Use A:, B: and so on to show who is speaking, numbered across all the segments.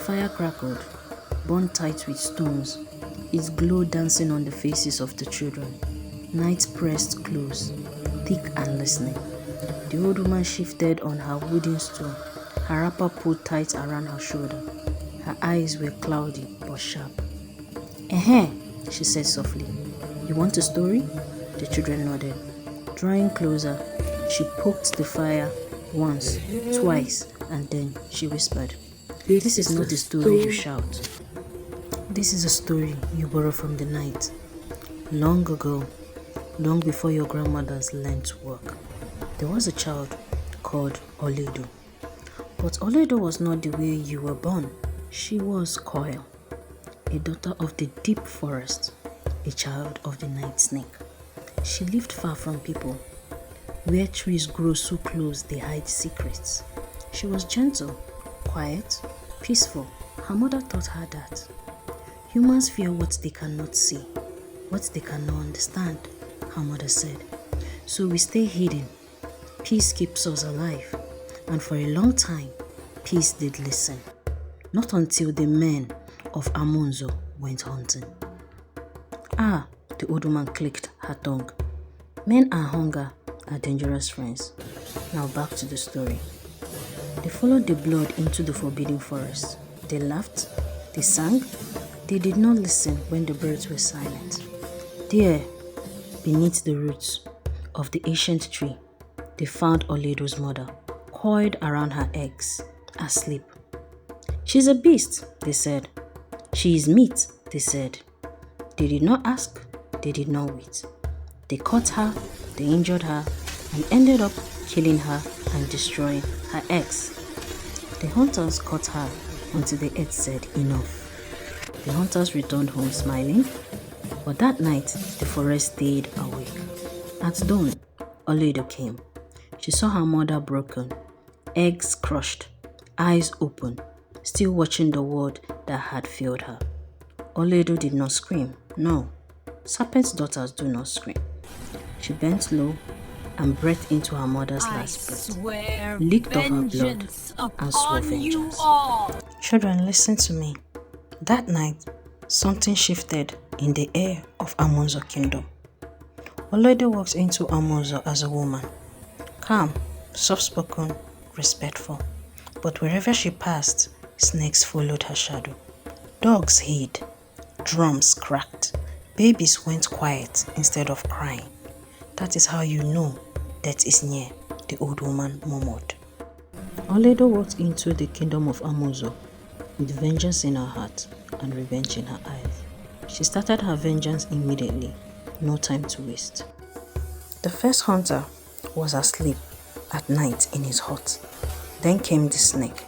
A: fire crackled, burned tight with stones, its glow dancing on the faces of the children. Night pressed close, thick and listening. The old woman shifted on her wooden stool, her wrapper pulled tight around her shoulder. Her eyes were cloudy but sharp. "Eh," she said softly. "You want a story?" The children nodded. Drawing closer, she poked the fire once, twice, and then she whispered, "This is not a story you shout. This is a story you borrow from the night. Long ago, long before your grandmothers learned to walk, there was a child called Olaedo. But Olaedo was not the way you were born. She was coiled, a daughter of the deep forest, a child of the night snake. She lived far from people, where trees grow so close they hide secrets. She was gentle, quiet, peaceful. Her mother taught her that humans fear what they cannot see, what they cannot understand," her mother said. "So we stay hidden. Peace keeps us alive. And for a long time, peace did listen. Not until the men of Amonzo went hunting." "Ah," the old woman clicked her tongue. "Men and hunger are dangerous friends. Now back to the story. They followed the blood into the forbidden forest. They laughed, they sang, they did not listen when the birds were silent. There, beneath the roots of the ancient tree, they found Olaedo's mother, coiled around her eggs, asleep. "She's a beast," they said. "She is meat," they said. They did not ask, they did not wait. They caught her, they injured her, and ended up killing her and destroying her eggs. The hunters caught her until the earth said enough. The hunters returned home smiling, but that night the forest stayed awake. At dawn, Olaedo came. She saw her mother broken, eggs crushed, eyes open, still watching the world that had failed her. Olaedo did not scream. No, serpent's daughters do not scream. She bent low and breathed into her mother's last breath, licked off her blood, and swore vengeance. Children, listen to me. That night, something shifted in the air of Amonzo Kingdom. Olaedo walked into Amonzo as a woman, calm, soft-spoken, respectful. But wherever she passed, snakes followed her shadow. Dogs hid, drums cracked, babies went quiet instead of crying. "That is how you know death is near," the old woman murmured. Olaedo walked into the kingdom of Amonzo with vengeance in her heart and revenge in her eyes. She started her vengeance immediately, no time to waste. The first hunter was asleep at night in his hut. Then came the snake.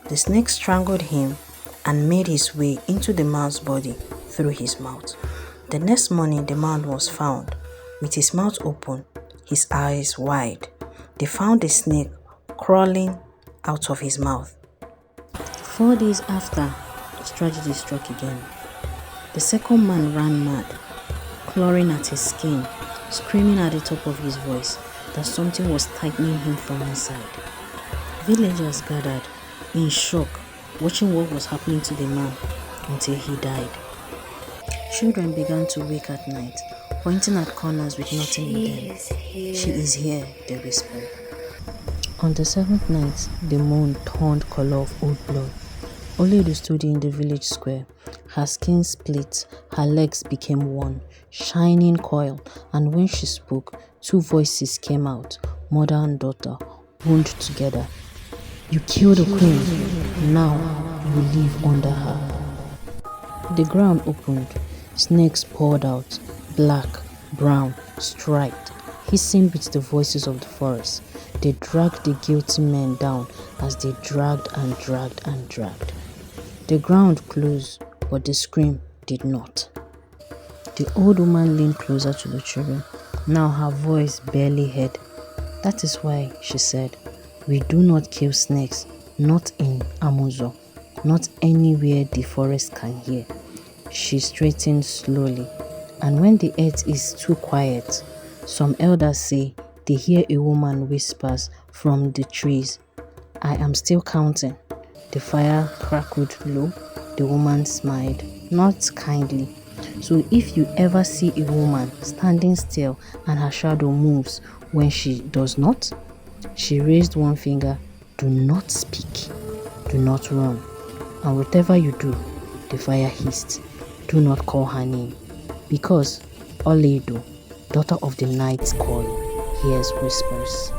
A: The snake strangled him and made his way into the man's body through his mouth. The next morning, the man was found with his mouth open, his eyes wide. They found the snake crawling out of his mouth. 4 days after, tragedy struck again. The second man ran mad, clawing at his skin, screaming at the top of his voice that something was tightening him from inside. Villagers gathered, in shock, watching what was happening to the man until he died. Children began to wake at night, pointing at corners with nothing in them. "She is here," they whispered. On the 7th night, the moon turned color of old blood. Olaedo stood in the village square. Her skin split, her legs became one, shining coil, and when she spoke, 2 voices came out, mother and daughter, wound together. "You killed the queen, now you live under her." The ground opened, snakes poured out, black, brown, striped, hissing with the voices of the forest. They dragged the guilty men down as they dragged and dragged and dragged. The ground closed, but the scream did not. The old woman leaned closer to the children, now her voice barely heard. "That is why," she said, "we do not kill snakes, not in Amonzo, not anywhere the forest can hear." She straightened slowly, and when the earth is too quiet, some elders say they hear a woman whispers from the trees, "I am still counting. The fire crackled low. The woman smiled, not kindly. So if you ever see a woman standing still and her shadow moves when she does not, she raised one finger. Do not speak. Do not run. And whatever you do, the fire hissed. Do not call her name. Because Olaedo, daughter of the night's call, hears whispers.